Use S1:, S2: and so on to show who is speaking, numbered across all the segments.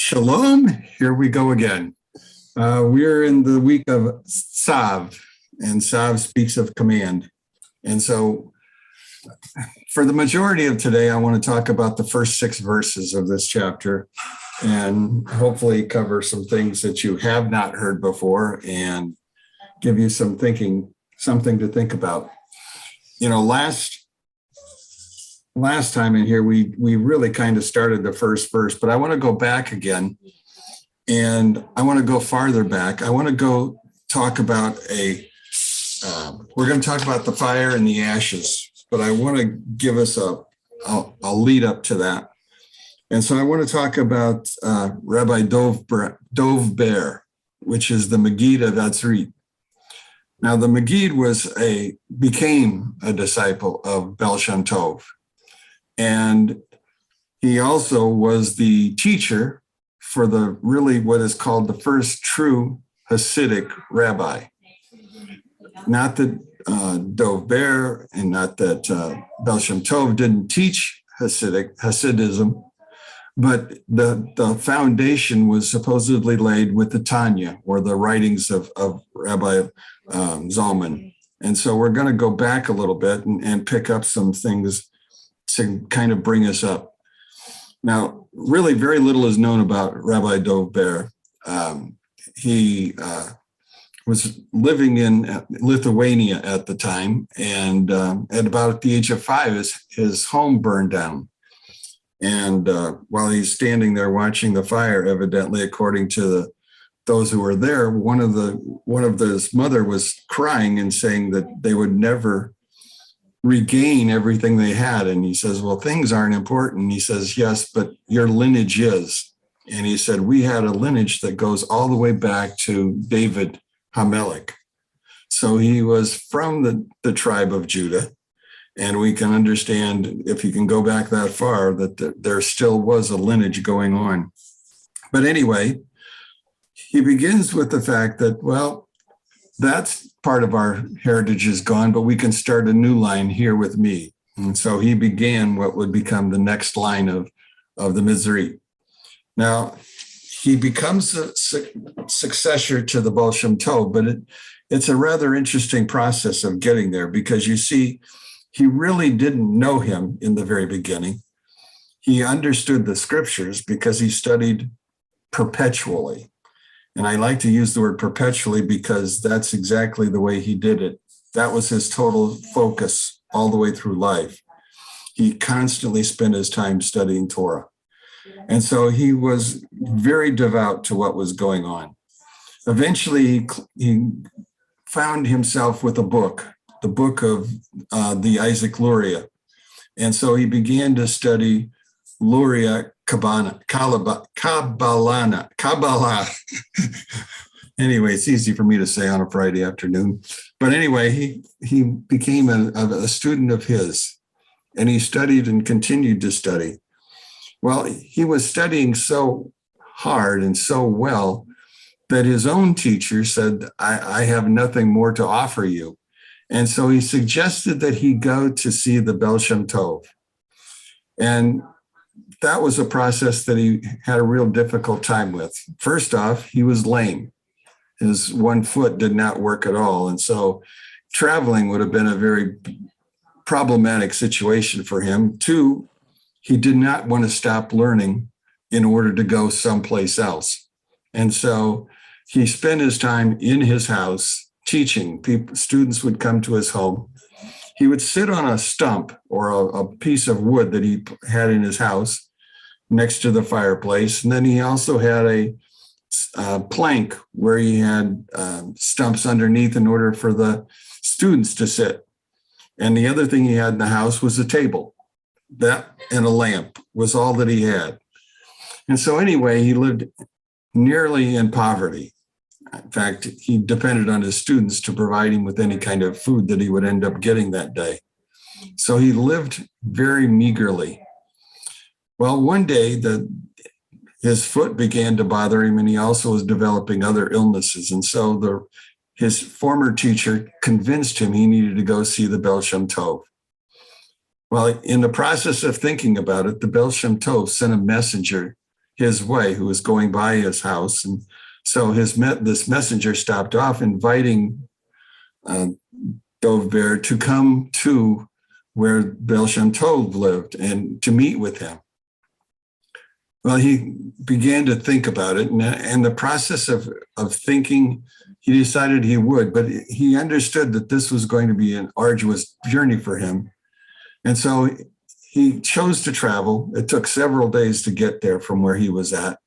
S1: Shalom, here we go again. We're in the week of Tzav, and Tzav speaks of command. And so for the majority of today, I want to talk about the first 6 verses of this chapter and hopefully cover some things that you have not heard before and give you something to think about. You know, last time in here, we really kind of started the first verse, but I want to go back again, and I want to go farther back. I want to go talk about we're going to talk about the fire and the ashes, but I want to give us a lead up to that. And so I want to talk about Rabbi Dov Ber, which is the Maggid of Atzrit. Now, the Maggid became a disciple of Baal Shem Tov. And he also was the teacher for what is called the first true Hasidic rabbi. Not that Dov Ber and not that Baal Shem Tov didn't teach Hasidism, but the foundation was supposedly laid with the Tanya, or the writings of Rabbi Zalman. And so we're going to go back a little bit and pick up some things to kind of bring us up. Now, really very little is known about Rabbi Dov Ber. He was living in Lithuania at the time, and at about the age of 5, his home burned down. And while he's standing there watching the fire, evidently, according to those who were there, one of his mother was crying and saying that they would never regain everything they had. And he says, well, things aren't important. He says, yes, but your lineage is. And he said, we had a lineage that goes all the way back to David Hamelech. So he was from the tribe of Judah. And we can understand, if you can go back that far, that there still was a lineage going on. But anyway, he begins with the fact that, well, that's part of our heritage is gone, but we can start a new line here with me. And so he began what would become the next line of the Mizri. Now, he becomes a successor to the Baal Shem Tov, but it's a rather interesting process of getting there, because you see, he really didn't know him in the very beginning. He understood the scriptures because he studied perpetually. And I like to use the word perpetually because that's exactly the way he did it. That was his total focus all the way through life. He constantly spent his time studying Torah. And so he was very devout to what was going on. Eventually, he found himself with a book, the book of the Isaac Luria. And so he began to study Luria Kabbalah. Anyway, it's easy for me to say on a Friday afternoon. But anyway, he became a student of his, and he studied and continued to study. Well, he was studying so hard and so well that his own teacher said, I have nothing more to offer you. And so he suggested that he go to see the Baal Shem Tov. And that was a process that he had a real difficult time with. First off, he was lame. His one foot did not work at all. And so traveling would have been a very problematic situation for him. 2, he did not want to stop learning in order to go someplace else. And so he spent his time in his house teaching. Students would come to his home. He would sit on a stump or a piece of wood that he had in his house next to the fireplace. And then he also had a plank where he had stumps underneath in order for the students to sit. And the other thing he had in the house was a table. That and a lamp was all that he had. And so anyway, he lived nearly in poverty. In fact, he depended on his students to provide him with any kind of food that he would end up getting that day. So he lived very meagerly. Well, one day his foot began to bother him, and he also was developing other illnesses. And so his former teacher convinced him he needed to go see the Baal Shem Tov. Well, in the process of thinking about it, the Baal Shem Tov sent a messenger his way who was going by his house. And so this messenger stopped off, inviting Dov Ber to come to where Baal Shem Tov lived and to meet with him. Well, he began to think about it, and the process of thinking, he decided he would, but he understood that this was going to be an arduous journey for him. And so he chose to travel. It took several days to get there from where he was at.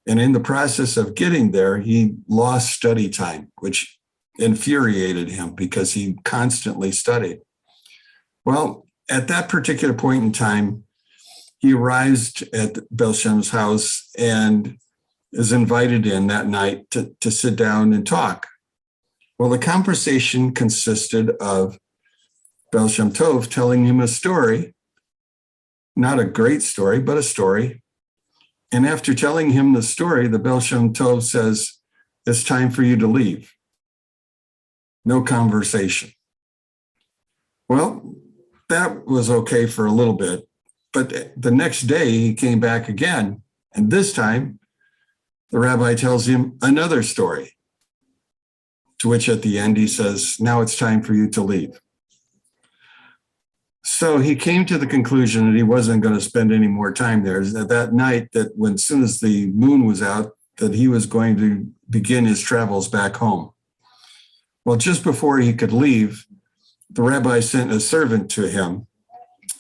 S1: And in the process of getting there, he lost study time, which infuriated him because he constantly studied. Well, at that particular point in time, he arrives at Baal Shem's house and is invited in that night to sit down and talk. Well, the conversation consisted of Baal Shem Tov telling him a story, not a great story, but a story. And after telling him the story, the Baal Shem Tov says, "It's time for you to leave." No conversation. Well, that was okay for a little bit. But the next day he came back again. And this time the rabbi tells him another story, to which at the end he says, "Now it's time for you to leave." So he came to the conclusion that he wasn't going to spend any more time there. That night, that when as soon as the moon was out, that he was going to begin his travels back home. Well, just before he could leave, the rabbi sent a servant to him.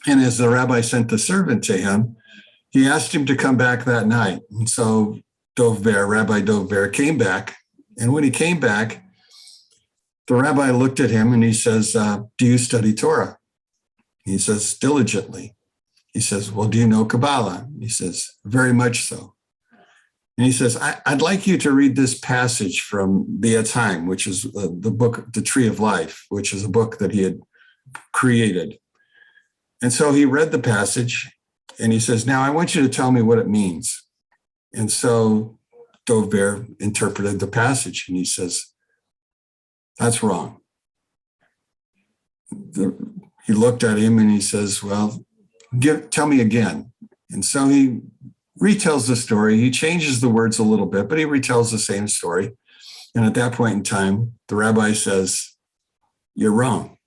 S1: And as the rabbi sent the servant to him, he asked him to come back that night. And so Rabbi Dov Ber came back. And when he came back, the rabbi looked at him and he says, "Do you study Torah?" He says, "Diligently." He says, "Well, do you know Kabbalah?" He says, "Very much so." And he says, I'd like you to read this passage from the Etzaim, which is the book, The Tree of Life, which is a book that he had created. And so he read the passage and he says, "Now I want you to tell me what it means." And so Dov Ber interpreted the passage and he says, "That's wrong." He looked at him and he says, "Well, tell me again." And so he retells the story. He changes the words a little bit, but he retells the same story. And at that point in time, the rabbi says, "You're wrong."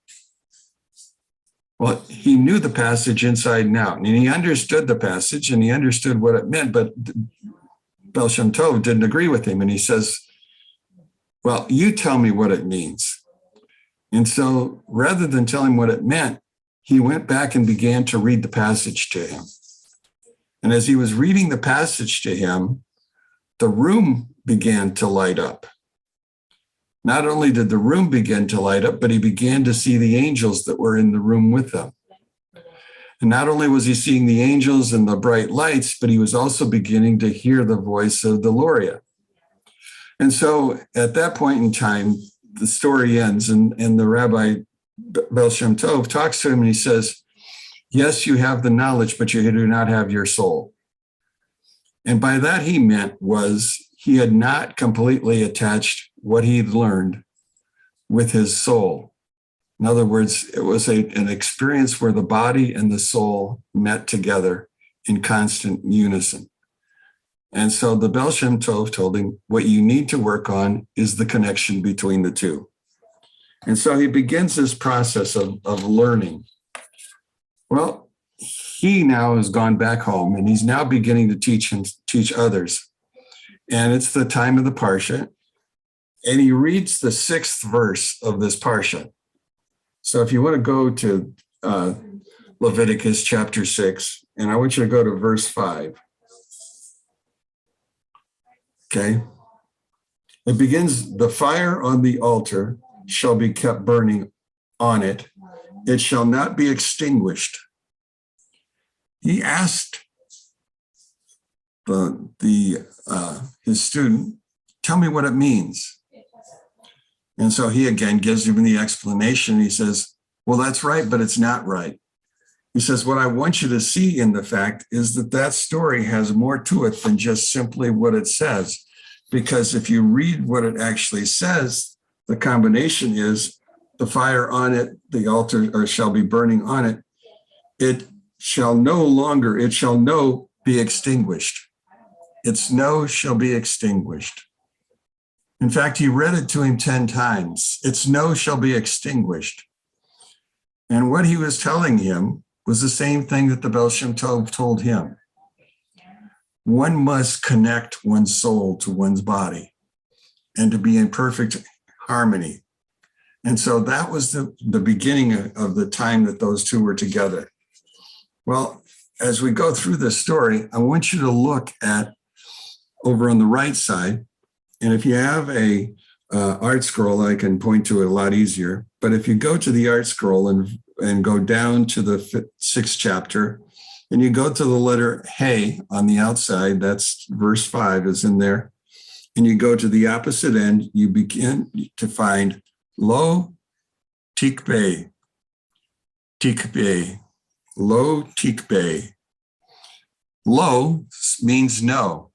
S1: Well, he knew the passage inside and out, and he understood the passage and he understood what it meant, but Baal Shem Tov didn't agree with him. And he says, "Well, you tell me what it means." And so rather than tell him what it meant, he went back and began to read the passage to him. And as he was reading the passage to him, the room began to light up. Not only did the room begin to light up, but he began to see the angels that were in the room with them. And not only was he seeing the angels and the bright lights, but he was also beginning to hear the voice of the Loria. And so at that point in time, the story ends, and the rabbi Baal Shem Tov talks to him and he says, "Yes, you have the knowledge, but you do not have your soul." And by that he meant was he had not completely attached what he'd learned with his soul. In other words, it was an experience where the body and the soul met together in constant unison. And so the Baal Shem Tov told him, what you need to work on is the connection between the two. And so he begins this process of learning. Well, he now has gone back home and he's now beginning to teach others. And it's the time of the Parashat. And he reads the 6th verse of this Parashat. So if you want to go to Leviticus chapter 6, and I want you to go to verse 5. Okay. It begins, "The fire on the altar shall be kept burning on it. It shall not be extinguished." He asked his student, "Tell me what it means." And so he again gives him the explanation. He says, "Well, that's right, but it's not right." He says, "What I want you to see in the fact is that story has more to it than just simply what it says. Because if you read what it actually says, the combination is the fire on it, the altar or shall be burning on it. It shall no be extinguished. its no shall be extinguished. In fact, he read it to him 10 times. Its no shall be extinguished. And what he was telling him was the same thing that the Baal Shem Tov told him. One must connect one's soul to one's body and to be in perfect harmony. And so that was the beginning of the time that those two were together. Well, as we go through this story, I want you to look at over on the right side. And if you have a art scroll, I can point to it a lot easier. But if you go to the art scroll and go down to the 6th chapter, and you go to the letter Hey on the outside, that's verse 5 is in there. And you go to the opposite end, you begin to find Lo Tikbe, Tikbe, Lo Tikbe. Lo means no.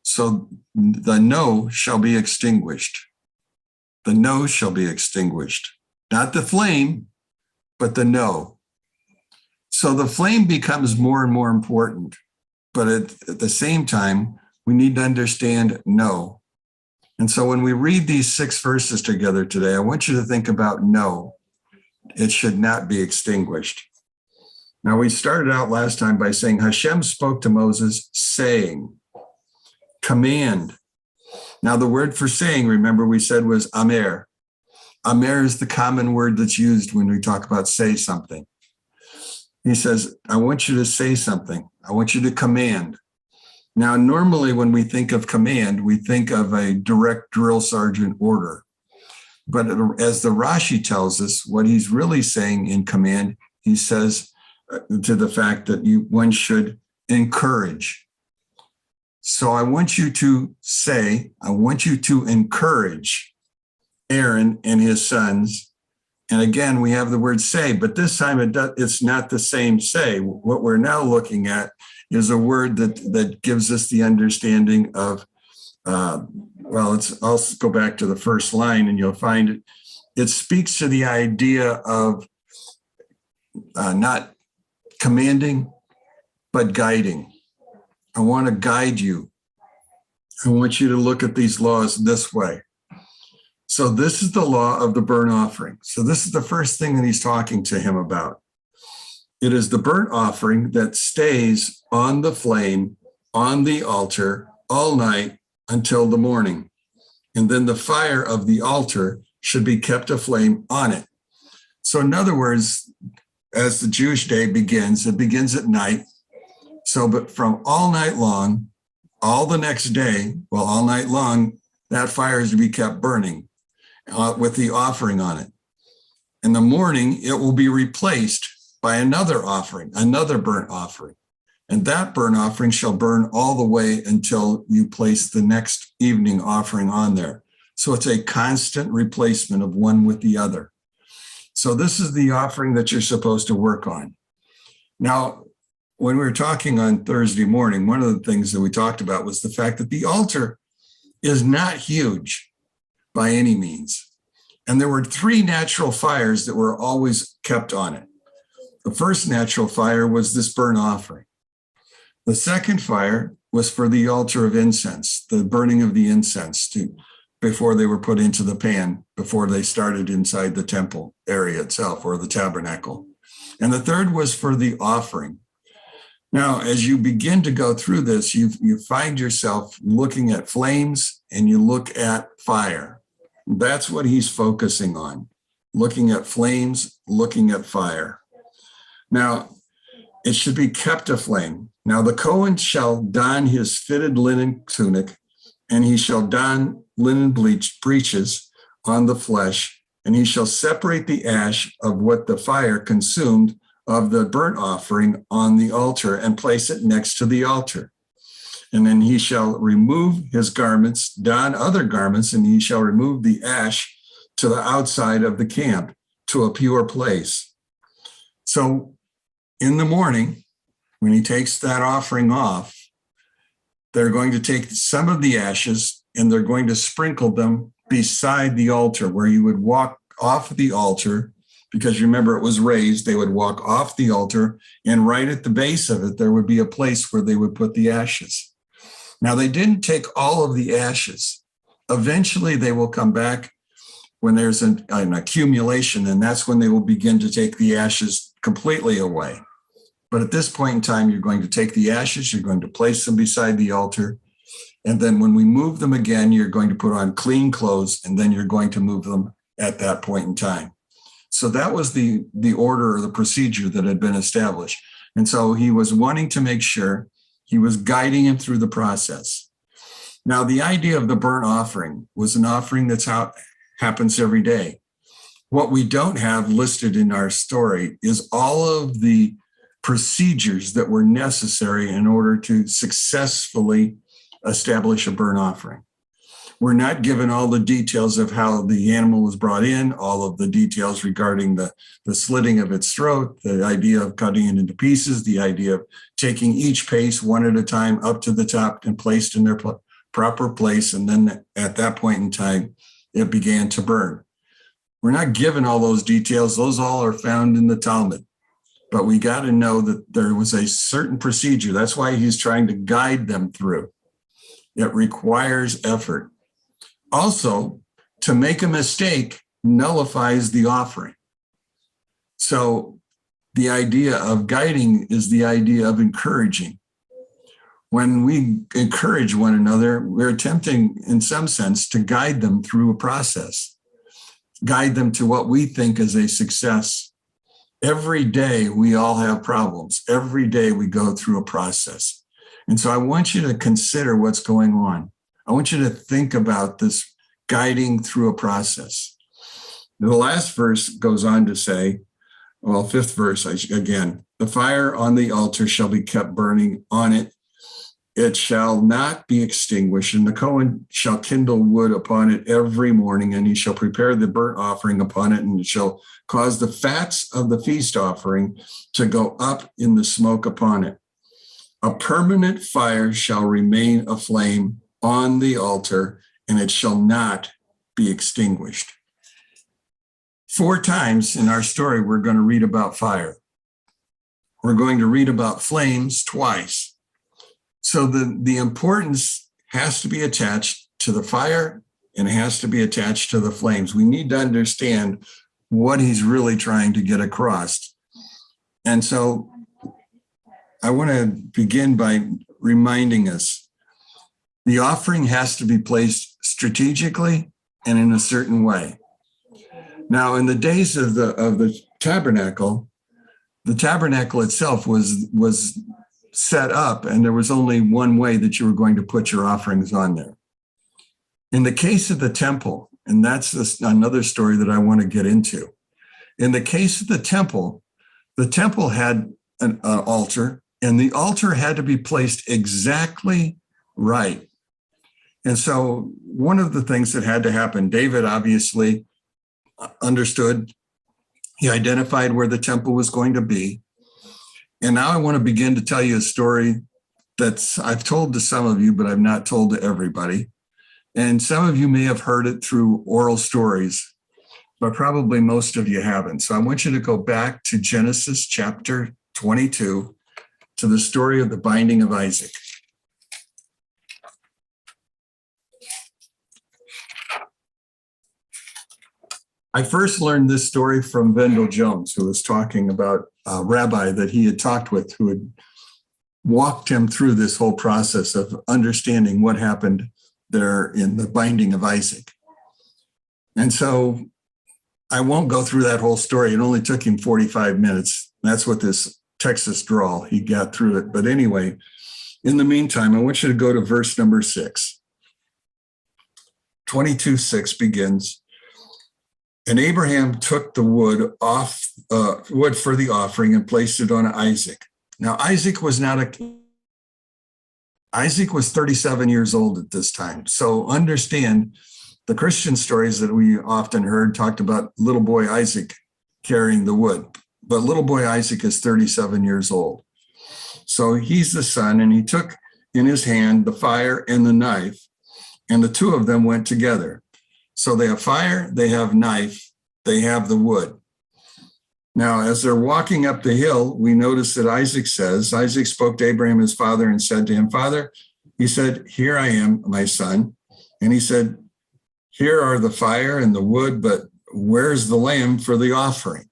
S1: So the no shall be extinguished. The no shall be extinguished. Not the flame, but the no. So the flame becomes more and more important. But at the same time, we need to understand no. And so when we read these 6 verses together today, I want you to think about no. It should not be extinguished. Now, we started out last time by saying Hashem spoke to Moses saying, command. Now, the word for saying, remember we said was amer. Amer is the common word that's used when we talk about say something. He says, I want you to say something. I want you to command. Now, normally when we think of command, we think of a direct drill sergeant order. But as the Rashi tells us, what he's really saying in command, he says to the fact that one should encourage. So I want you to say, I want you to encourage Aaron and his sons. And again, we have the word say, but this time it's not the same say. What we're now looking at is a word that gives us the understanding of, I'll go back to the first line and you'll find it. It speaks to the idea of not commanding, but guiding. I want to guide you. I want you to look at these laws this way. So this is the law of the burnt offering. So this is the first thing that he's talking to him about. It is the burnt offering that stays on the flame, on the altar, all night until the morning. And then the fire of the altar should be kept aflame on it. So in other words, as the Jewish day begins, it begins at night. So, but from all night long, all the next day, well, all night long, that fire is to be kept burning with the offering on it. In the morning, it will be replaced by another offering, another burnt offering. And that burnt offering shall burn all the way until you place the next evening offering on there. So it's a constant replacement of one with the other. So this is the offering that you're supposed to work on. Now, when we were talking on Thursday morning, one of the things that we talked about was the fact that the altar is not huge by any means. And there were 3 natural fires that were always kept on it. The first natural fire was this burnt offering. The second fire was for the altar of incense, the burning of the incense before they were put into the pan, before they started inside the temple area itself or the tabernacle. And the third was for the offering. Now, as you begin to go through this, you find yourself looking at flames and you look at fire. That's what he's focusing on, looking at flames, looking at fire. Now, it should be kept aflame. Now, the Kohen shall don his fitted linen tunic, and he shall don linen breeches on the flesh, and he shall separate the ash of what the fire consumed of the burnt offering on the altar and place it next to the altar. And then he shall remove his garments, don other garments, and he shall remove the ash to the outside of the camp to a pure place. So in the morning, when he takes that offering off, they're going to take some of the ashes and they're going to sprinkle them beside the altar where you would walk off the altar, because remember it was raised. They would walk off the altar and right at the base of it, there would be a place where they would put the ashes. Now, they didn't take all of the ashes. Eventually, they will come back when there's an accumulation, and that's when they will begin to take the ashes completely away. But at this point in time, you're going to take the ashes, you're going to place them beside the altar, and then when we move them again, you're going to put on clean clothes, and then you're going to move them at that point in time. So that was the order or the procedure that had been established. And so he was wanting to make sure he was guiding him through the process. Now, the idea of the burnt offering was an offering that's how happens every day. What we don't have listed in our story is all of the procedures that were necessary in order to successfully establish a burnt offering. We're not given all the details of how the animal was brought in, all of the details regarding the slitting of its throat, the idea of cutting it into pieces, the idea of taking each piece one at a time up to the top and placed in their proper place. And then at that point in time, it began to burn. We're not given all those details. Those all are found in the Talmud. But we got to know that there was a certain procedure. That's why he's trying to guide them through. It requires effort. Also, to make a mistake nullifies the offering. So the idea of guiding is the idea of encouraging. When we encourage one another, we're attempting, in some sense, to guide them through a process, guide them to what we think is a success. Every day, we all have problems. Every day, we go through a process. And so I want you to consider what's going on. I want you to think about this guiding through a process. The last verse goes on to say, well, fifth verse, again, the fire on the altar shall be kept burning on it. It shall not be extinguished, and the Cohen shall kindle wood upon it every morning, and he shall prepare the burnt offering upon it, and it shall cause the fats of the feast offering to go up in the smoke upon it. A permanent fire shall remain aflame on the altar, and it shall not be extinguished. 4 times in our story, we're going to read about fire. We're going to read about flames twice. So the importance has to be attached to the fire and has to be attached to the flames. We need to understand what he's really trying to get across. And so I want to begin by reminding us the offering has to be placed strategically and in a certain way. Now, in the days of the tabernacle itself was set up, and there was only one way that you were going to put your offerings on there. In the case of the temple, and that's another story that I want to get into. In the case of the temple had an altar, and the altar had to be placed exactly right. And so one of the things that had to happen, David obviously understood, he identified where the temple was going to be. And now I want to begin to tell you a story that's I've told to some of you, but I've not told to everybody. And some of you may have heard it through oral stories, but probably most of you haven't. So I want you to go back to Genesis chapter 22, to the story of the binding of Isaac. I first learned this story from Vendell Jones, who was talking about a rabbi that he had talked with, who had walked him through this whole process of understanding what happened there in the binding of Isaac. And so I won't go through that whole story. It only took him 45 minutes. That's what this Texas drawl, he got through it. But anyway, in the meantime, I want you to go to verse number 6. 22:6 begins, and Abraham took the wood for the offering and placed it on Isaac. Now, Isaac was 37 years old at this time. So understand the Christian stories that we often heard talked about little boy Isaac carrying the wood, but little boy Isaac is 37 years old. So he's the son, and he took in his hand the fire and the knife, and the two of them went together. So they have fire, they have knife, they have the wood. Now, as they're walking up the hill, we notice that Isaac spoke to Abraham, his father, and said to him, "Father, He said, "Here I am, my son." And he said, "Here are the fire and the wood, but where's the lamb for the offering?"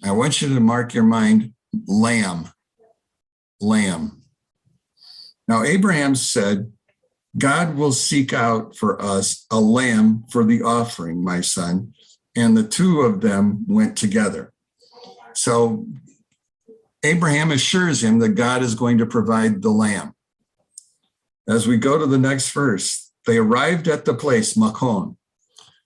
S1: I want you to mark your mind, lamb, lamb. Now, Abraham said, "God will seek out for us a lamb for the offering, my son." And the two of them went together. So Abraham assures him that God is going to provide the lamb. As we go to the next verse, they arrived at the place, Makon.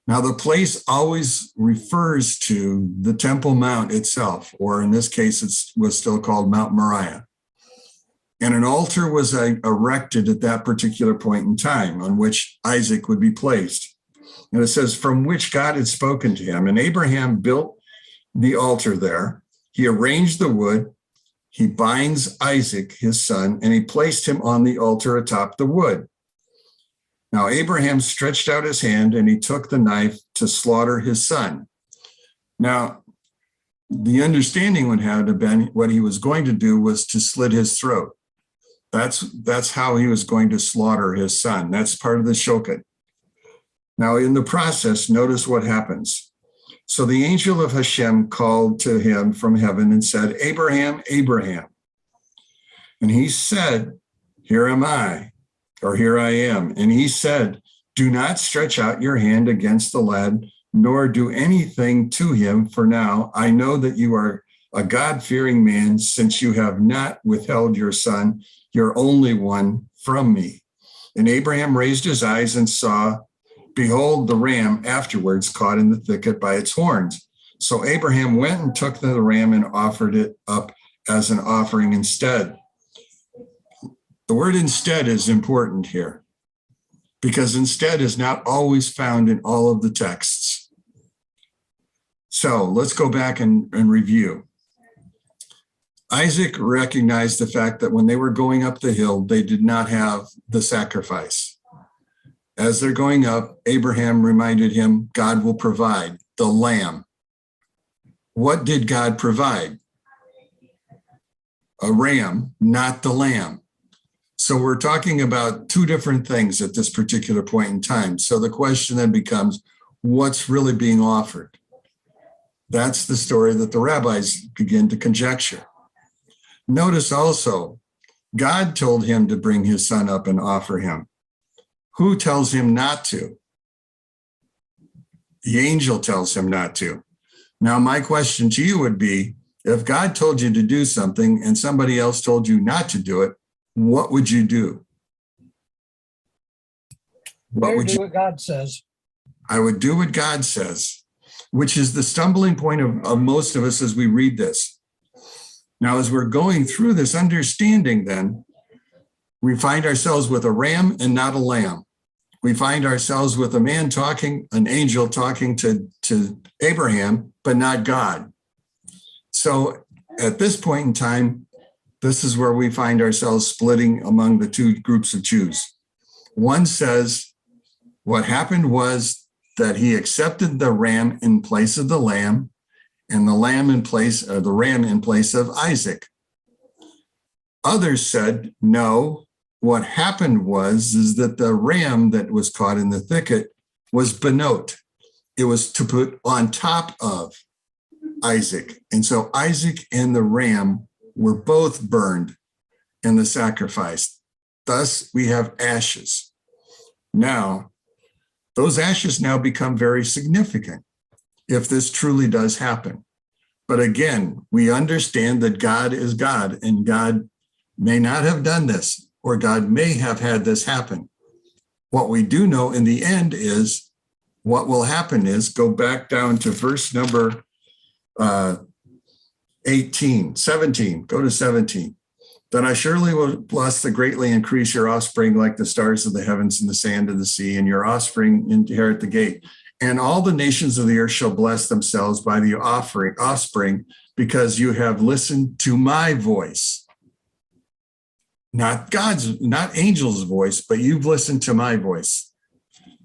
S1: Now, the place always refers to the Temple Mount itself, or in this case, it was still called Mount Moriah. And an altar was erected at that particular point in time on which Isaac would be placed. And it says, from which God had spoken to him. And Abraham built the altar there. He arranged the wood. He binds Isaac, his son, and he placed him on the altar atop the wood. Now, Abraham stretched out his hand and he took the knife to slaughter his son. Now, the understanding would have been what he was going to do was to slit his throat. That's how he was going to slaughter his son. That's part of the shochet. Now, in the process, notice what happens. So the angel of Hashem called to him from heaven and said, "Abraham, Abraham." And he said, "Here am I," or "Here I am." And he said, "Do not stretch out your hand against the lad, nor do anything to him, for now I know that you are a God-fearing man, since you have not withheld your son, your only one, from me." And Abraham raised his eyes and saw, behold, the ram afterwards caught in the thicket by its horns. So Abraham went and took the ram and offered it up as an offering instead. The word instead is important here, because instead is not always found in all of the texts. So let's go back and review. Isaac recognized the fact that when they were going up the hill, they did not have the sacrifice. As they're going up, Abraham reminded him, God will provide the lamb. What did God provide? A ram, not the lamb. So we're talking about two different things at this particular point in time. So the question then becomes, what's really being offered? That's the story that the rabbis begin to conjecture. Notice also, God told him to bring his son up and offer him. Who tells him not to? The angel tells him not to. Now, my question to you would be, if God told you to do something and somebody else told you not to do it, what would you do?
S2: What would you do? What God says.
S1: I would do what God says, which is the stumbling point of most of us as we read this. Now, as we're going through this understanding, then, we find ourselves with a ram and not a lamb. We find ourselves with a man talking, an angel talking to Abraham, but not God. So at this point in time, this is where we find ourselves splitting among the two groups of Jews. One says what happened was that he accepted the ram in place of the lamb, and the ram in place of Isaac. Others said, no, what happened is that the ram that was caught in the thicket was benot. It was to put on top of Isaac. And so Isaac and the ram were both burned in the sacrifice. Thus, we have ashes. Now, those ashes now become very significant if this truly does happen. But again, we understand that God is God, and God may not have done this, or God may have had this happen. What we do know in the end is what will happen is, go back down to verse number 17, go to 17. Then I surely will bless the greatly increase your offspring like the stars of the heavens and the sand of the sea, and your offspring inherit the gate. And all the nations of the earth shall bless themselves by the offspring, because you have listened to my voice. Not angel's voice, but you've listened to my voice.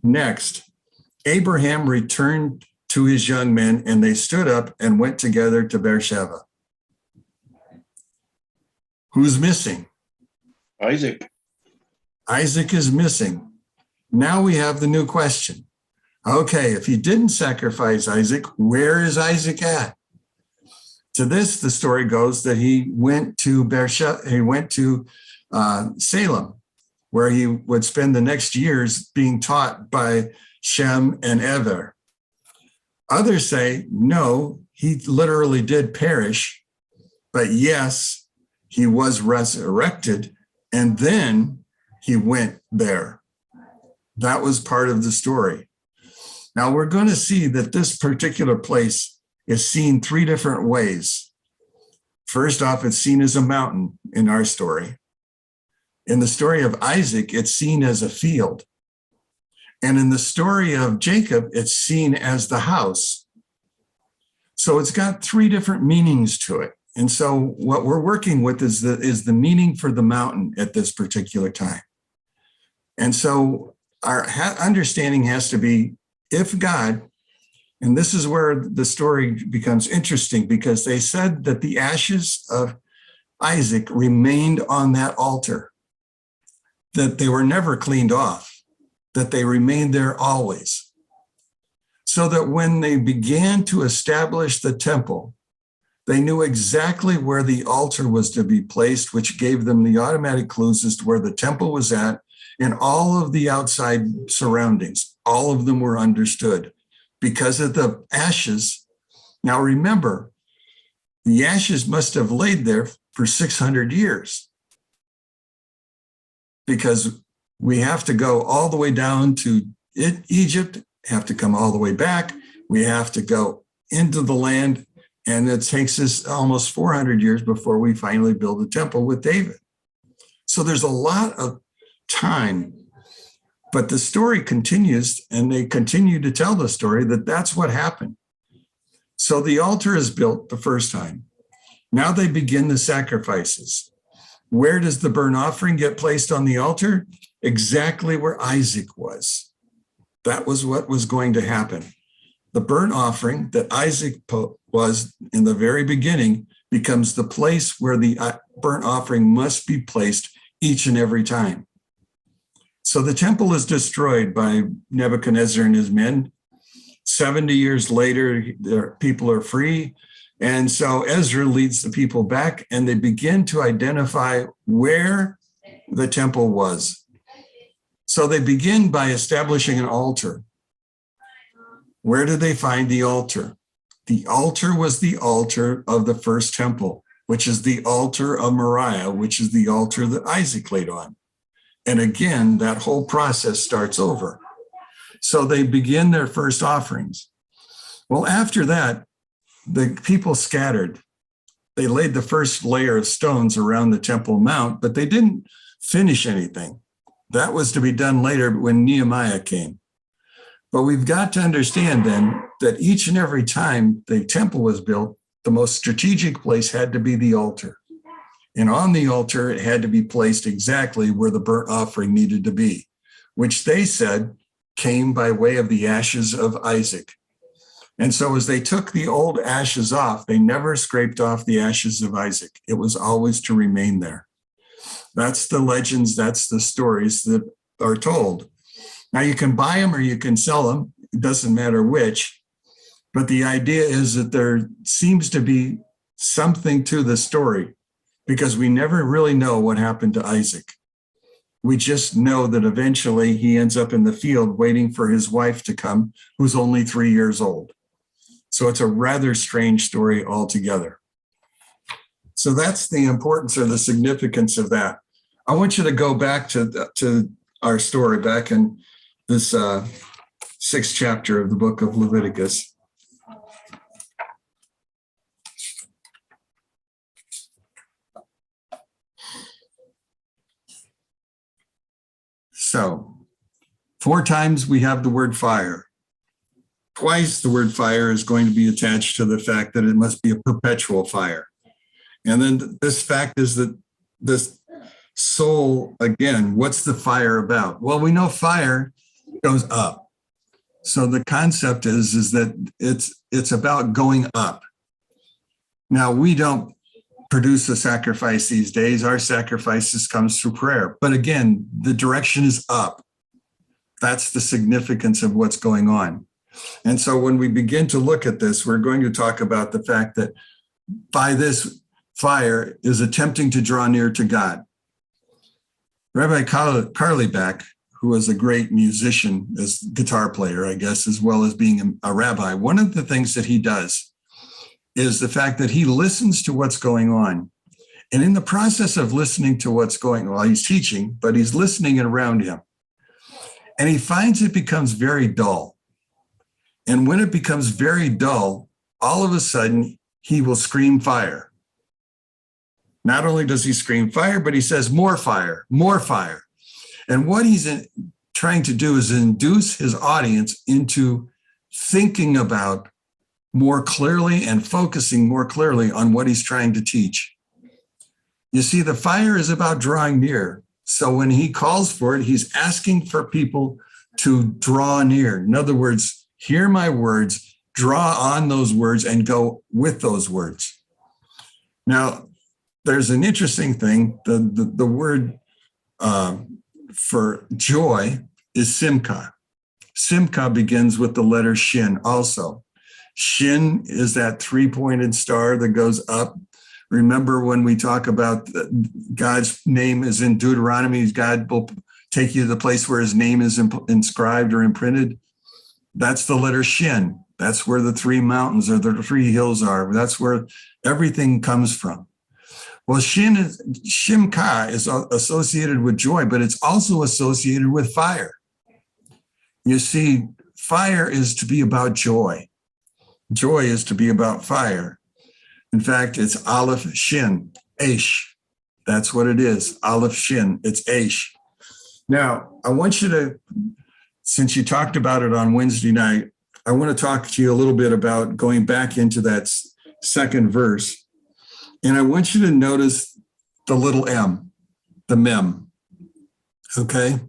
S1: Next, Abraham returned to his young men, and they stood up and went together to Beersheba. Who's missing?
S3: Isaac.
S1: Isaac is missing. Now we have the new question. Okay, if he didn't sacrifice Isaac, where is Isaac at? To this, the story goes that he went to Salem, where he would spend the next years being taught by Shem and Ever. Others say, no, he literally did perish, but yes, he was resurrected, and then he went there. That was part of the story. Now we're going to see that this particular place is seen three different ways. First off, it's seen as a mountain in our story. In the story of Isaac, it's seen as a field. And in the story of Jacob, it's seen as the house. So it's got three different meanings to it. And so what we're working with is the meaning for the mountain at this particular time. And so our understanding has to be, if God, and this is where the story becomes interesting, because they said that the ashes of Isaac remained on that altar, that they were never cleaned off, that they remained there always. So that when they began to establish the temple, they knew exactly where the altar was to be placed, which gave them the automatic clues as to where the temple was at, and all of the outside surroundings, all of them were understood because of the ashes. Now remember, the ashes must have laid there for 600 years, because we have to go all the way down to Egypt, have to come all the way back. We have to go into the land, and it takes us almost 400 years before we finally build the temple with David. So there's a lot of time, but the story continues, and they continue to tell the story that that's what happened. So the altar is built the first time. Now they begin the sacrifices. Where does the burnt offering get placed on the altar? Exactly where Isaac was. That was what was going to happen. The burnt offering that Isaac was in the very beginning becomes the place where the burnt offering must be placed each and every time. So the temple is destroyed by Nebuchadnezzar and his men. 70 years later, the people are free. And so Ezra leads the people back, and they begin to identify where the temple was. So they begin by establishing an altar. Where did they find the altar? The altar was the altar of the first temple, which is the altar of Moriah, which is the altar that Isaac laid on. And again, that whole process starts over. So they begin their first offerings. Well, after that, the people scattered. They laid the first layer of stones around the Temple Mount, but they didn't finish anything. That was to be done later when Nehemiah came. But we've got to understand then that each and every time the temple was built, the most strategic place had to be the altar. And on the altar, it had to be placed exactly where the burnt offering needed to be, which they said came by way of the ashes of Isaac. And so as they took the old ashes off, they never scraped off the ashes of Isaac. It was always to remain there. That's the legends, that's the stories that are told. Now you can buy them or you can sell them. It doesn't matter which. But the idea is that there seems to be something to the story, because we never really know what happened to Isaac. We just know that eventually he ends up in the field waiting for his wife to come, who's only 3 years old. So it's a rather strange story altogether. So that's the importance or the significance of that. I want you to go back to our story back in this 6th chapter of the book of Leviticus. So 4 times we have the word fire. Twice the word fire is going to be attached to the fact that it must be a perpetual fire. And then this fact is that this soul, again, what's the fire about? Well, we know fire goes up. So the concept is that it's about going up. Now, we don't produce a sacrifice these days. Our sacrifices comes through prayer. But again, the direction is up. That's the significance of what's going on. And so when we begin to look at this, we're going to talk about the fact that by this, fire is attempting to draw near to God. Rabbi Carlyback, who was a great musician, as guitar player, I guess, as well as being a rabbi, one of the things that he does is the fact that he listens to what's going on. And in the process of listening to what's going on, he's teaching, but he's listening around him. And he finds it becomes very dull. And when it becomes very dull, all of a sudden, he will scream fire. Not only does he scream fire, but he says more fire, more fire. And what he's trying to do is induce his audience into thinking about more clearly and focusing more clearly on what he's trying to teach. You see, the fire is about drawing near. So when he calls for it, he's asking for people to draw near. In other words, hear my words, draw on those words, and go with those words. Now, there's an interesting thing. The word for joy is simcha. Simcha begins with the letter shin also. Shin is that three-pointed star that goes up. Remember when we talk about God's name is in Deuteronomy, God will take you to the place where his name is inscribed or imprinted. That's the letter shin. That's where the three mountains or the three hills are. That's where everything comes from. Well, Shimka is associated with joy, but it's also associated with fire. You see, fire is to be about joy. Joy is to be about fire. In fact, it's Aleph Shin, Aish. That's what it is, Aleph Shin, it's Aish. Now, I want you to, since you talked about it on Wednesday night, I want to talk to you a little bit about going back into that second verse. And I want you to notice the little m, the mem, okay?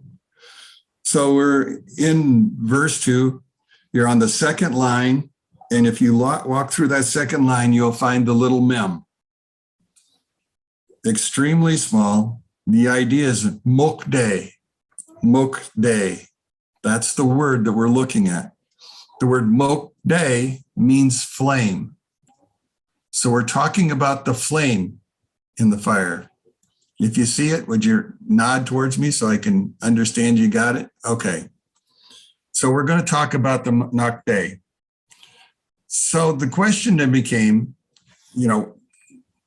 S1: So we're in verse 2. You're on the second line. And if you walk through that second line, you'll find the little mem. Extremely small. The idea is mokdeh, mokdeh. That's the word that we're looking at. The word mokdeh means flame. So we're talking about the flame in the fire. If you see it, would you nod towards me so I can understand you got it? Okay. So we're going to talk about the Nakdeh. So the question then became,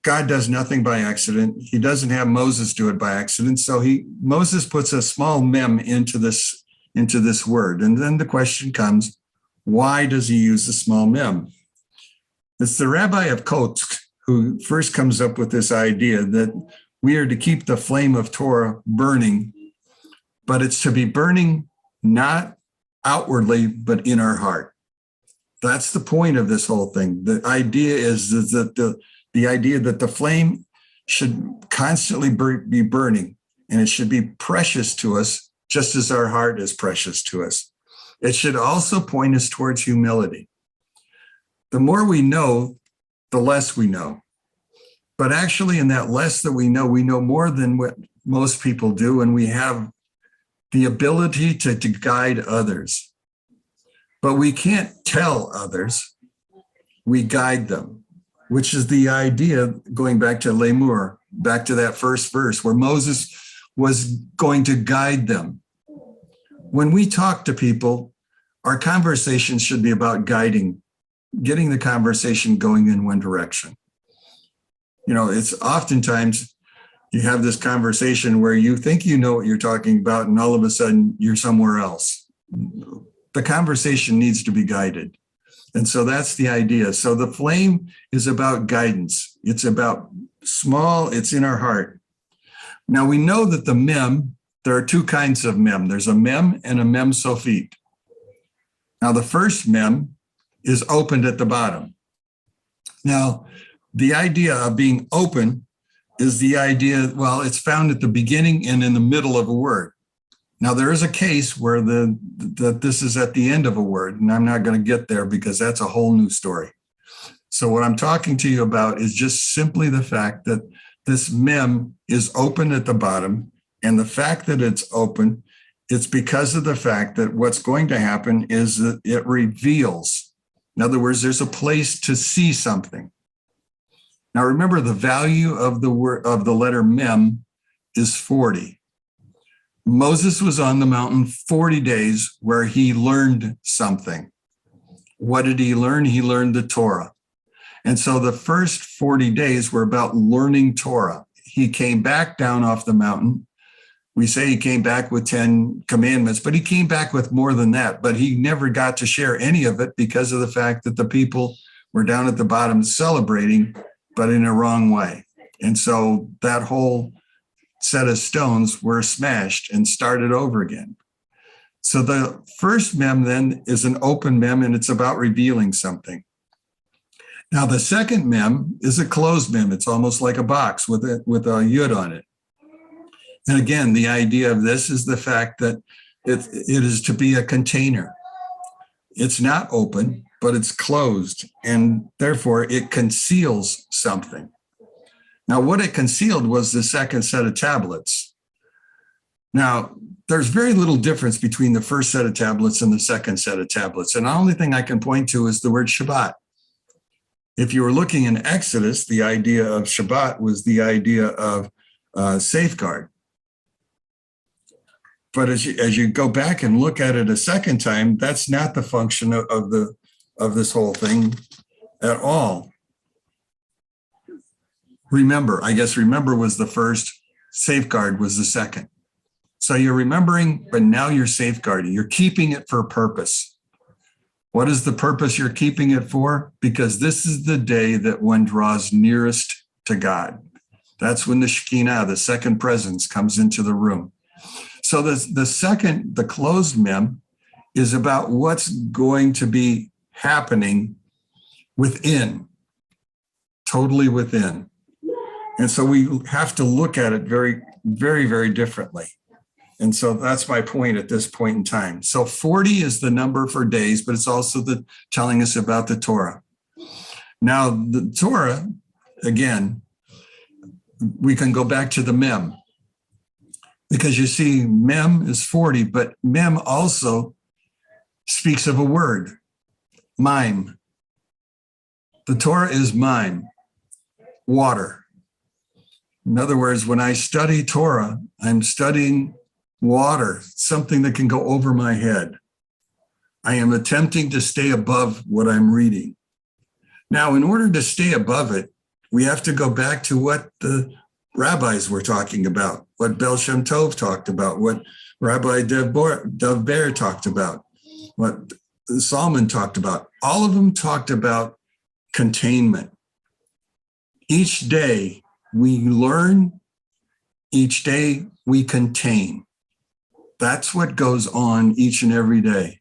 S1: God does nothing by accident. He doesn't have Moses do it by accident. So Moses puts a small mem into this word. And then the question comes, why does he use the small mem? It's the rabbi of Kotsk who first comes up with this idea that we are to keep the flame of Torah burning, but it's to be burning not outwardly, but in our heart. That's the point of this whole thing. The idea is that the idea that the flame should constantly be burning, and it should be precious to us, just as our heart is precious to us. It should also point us towards humility. The more we know, the less we know. But actually, in that less that we know more than what most people do, and we have the ability to guide others. But we can't tell others, we guide them, which is the idea, going back to Lemur, back to that first verse, where Moses was going to guide them. When we talk to people, our conversation should be about guiding, getting the conversation going in one direction. It's oftentimes you have this conversation where you think you know what you're talking about, and all of a sudden you're somewhere else. The conversation needs to be guided. And so that's the idea. So the flame is about guidance. It's about small, it's in our heart. Now we know that the mem, there are two kinds of mem. There's a mem and a mem sophit. Now the first mem is opened at the bottom. Now, the idea of being open is the idea, well, it's found at the beginning and in the middle of a word. Now, there is a case where that this is at the end of a word, and I'm not going to get there because that's a whole new story. So what I'm talking to you about is just simply the fact that this mem is open at the bottom. And the fact that it's open, it's because of the fact that what's going to happen is that it reveals. In other words, there's a place to see something. Now, remember, the value of the word of the letter mem is 40. Moses was on the mountain 40 days where he learned something. What did he learn? He learned the Torah. And so the first 40 days were about learning Torah. He came back down off the mountain. We say he came back with 10 commandments, but he came back with more than that. But he never got to share any of it because of the fact that the people were down at the bottom celebrating, but in a wrong way. And so that whole set of stones were smashed and started over again. So the first mem then is an open mem, and it's about revealing something. Now, the second mem is a closed mem. It's almost like a box with a yud on it. And again, the idea of this is the fact that it is to be a container. It's not open, but it's closed, and therefore it conceals something. Now, what it concealed was the second set of tablets. Now, there's very little difference between the first set of tablets and the second set of tablets. And the only thing I can point to is the word Shabbat. If you were looking in Exodus, the idea of Shabbat was the idea of safeguard. But as you go back and look at it a second time, that's not the function of this whole thing at all. Remember was the first, safeguard was the second. So you're remembering, but now you're safeguarding. You're keeping it for a purpose. What is the purpose you're keeping it for? Because this is the day that one draws nearest to God. That's when the Shekinah, the second presence, comes into the room. So the closed mem is about what's going to be happening within, totally within. And so we have to look at it very, very, very differently. And so that's my point at this point in time. So 40 is the number for days, but it's also telling us about the Torah. Now, the Torah, again, we can go back to the mem. Because you see, mem is 40, but mem also speaks of a word, mime. The Torah is mime, water. In other words, when I study Torah, I'm studying water, something that can go over my head. I am attempting to stay above what I'm reading. Now, in order to stay above it, we have to go back to what the rabbis were talking about, what Baal Shem Tov talked about, what Rabbi Dov Ber talked about, what Solomon talked about. All of them talked about containment. Each day we learn, each day we contain. That's what goes on each and every day.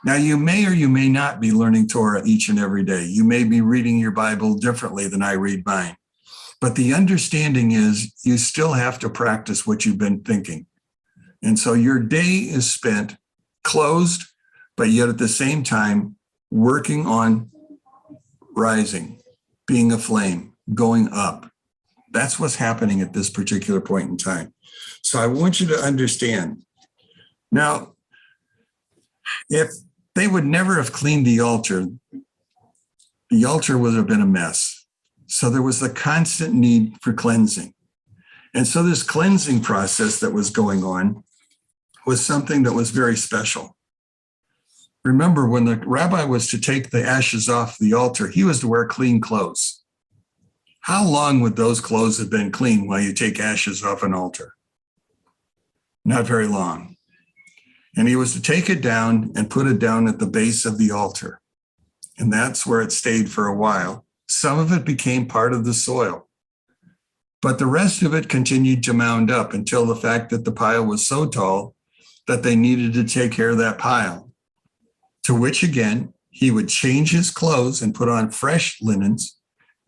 S1: Now, you may or you may not be learning Torah each and every day. You may be reading your Bible differently than I read mine. But the understanding is you still have to practice what you've been thinking. And so your day is spent closed, but yet at the same time working on rising, being a flame, going up. That's what's happening at this particular point in time. So I want you to understand. Now, if they would never have cleaned the altar would have been a mess. So there was the constant need for cleansing. And so this cleansing process that was going on was something that was very special. Remember, when the rabbi was to take the ashes off the altar, he was to wear clean clothes. How long would those clothes have been clean while you take ashes off an altar? Not very long. And he was to take it down and put it down at the base of the altar. And that's where it stayed for a while. Some of it became part of the soil, but the rest of it continued to mound up until the fact that the pile was so tall that they needed to take care of that pile, to which again, he would change his clothes and put on fresh linens,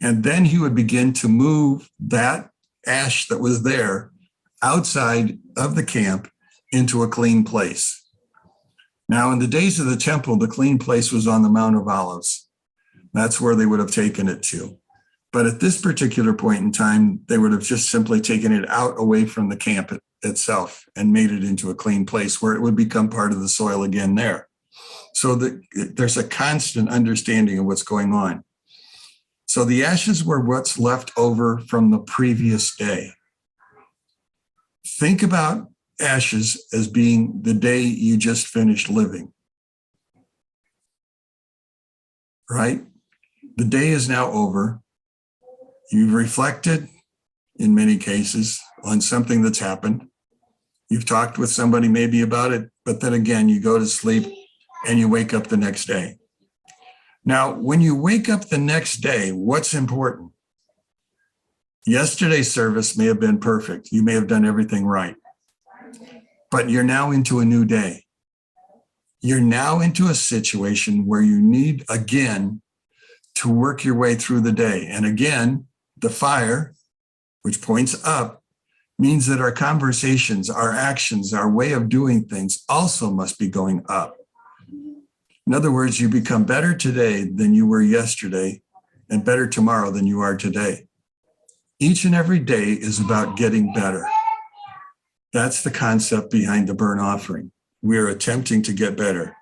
S1: and then he would begin to move that ash that was there outside of the camp into a clean place. Now, in the days of the temple, the clean place was on the Mount of Olives. That's where they would have taken it to. But at this particular point in time, they would have just simply taken it out away from the camp itself and made it into a clean place where it would become part of the soil again there. So there's a constant understanding of what's going on. So the ashes were what's left over from the previous day. Think about ashes as being the day you just finished living, right? The day is now over. You've reflected, in many cases, on something that's happened. You've talked with somebody maybe about it, but then again, you go to sleep and you wake up the next day. Now, when you wake up the next day, what's important? Yesterday's service may have been perfect. You may have done everything right, but you're now into a new day. You're now into a situation where you need, again, to work your way through the day. And again, the fire, which points up, means that our conversations, our actions, our way of doing things also must be going up. In other words, you become better today than you were yesterday and better tomorrow than you are today. Each and every day is about getting better. That's the concept behind the burnt offering. We are attempting to get better.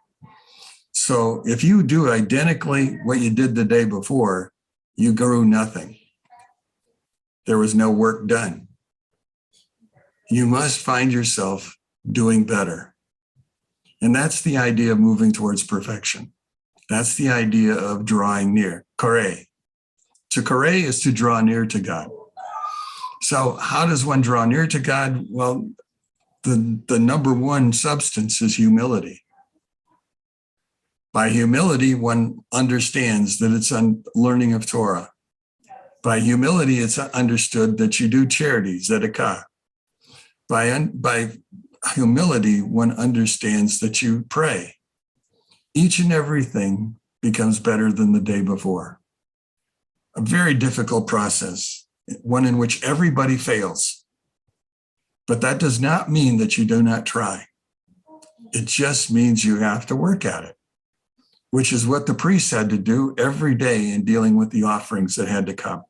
S1: So if you do identically what you did the day before, you grew nothing. There was no work done. You must find yourself doing better. And that's the idea of moving towards perfection. That's the idea of drawing near. Kore. To kore is to draw near to God. So how does one draw near to God? Well, the number one substance is humility. By humility, one understands that it's a learning of Torah. By humility, it's understood that you do charity, tzedakah. By humility, one understands that you pray. Each and everything becomes better than the day before. A very difficult process, one in which everybody fails. But that does not mean that you do not try. It just means you have to work at it, which is what the priests had to do every day in dealing with the offerings that had to come.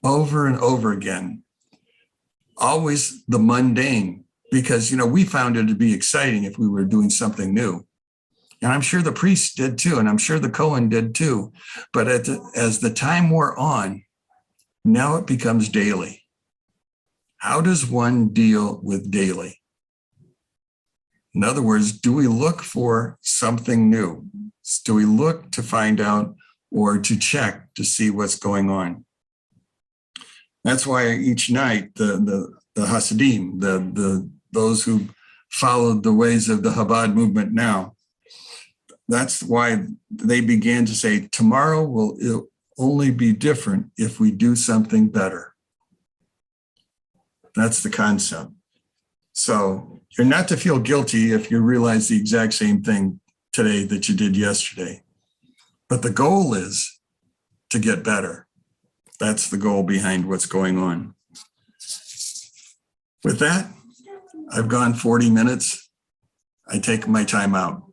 S1: Over and over again. Always the mundane, because, we found it to be exciting if we were doing something new. And I'm sure the priests did too, and I'm sure the Kohen did too. But as the time wore on, now it becomes daily. How does one deal with daily? In other words, do we look for something new? Do we look to find out or to check to see what's going on? That's why each night the Hasidim, those who followed the ways of the Chabad movement now, that's why they began to say, tomorrow will only be different if we do something better. That's the concept. So you're not to feel guilty if you realize the exact same thing today that you did yesterday. But the goal is to get better. That's the goal behind what's going on. With that, I've gone 40 minutes. I take my time out.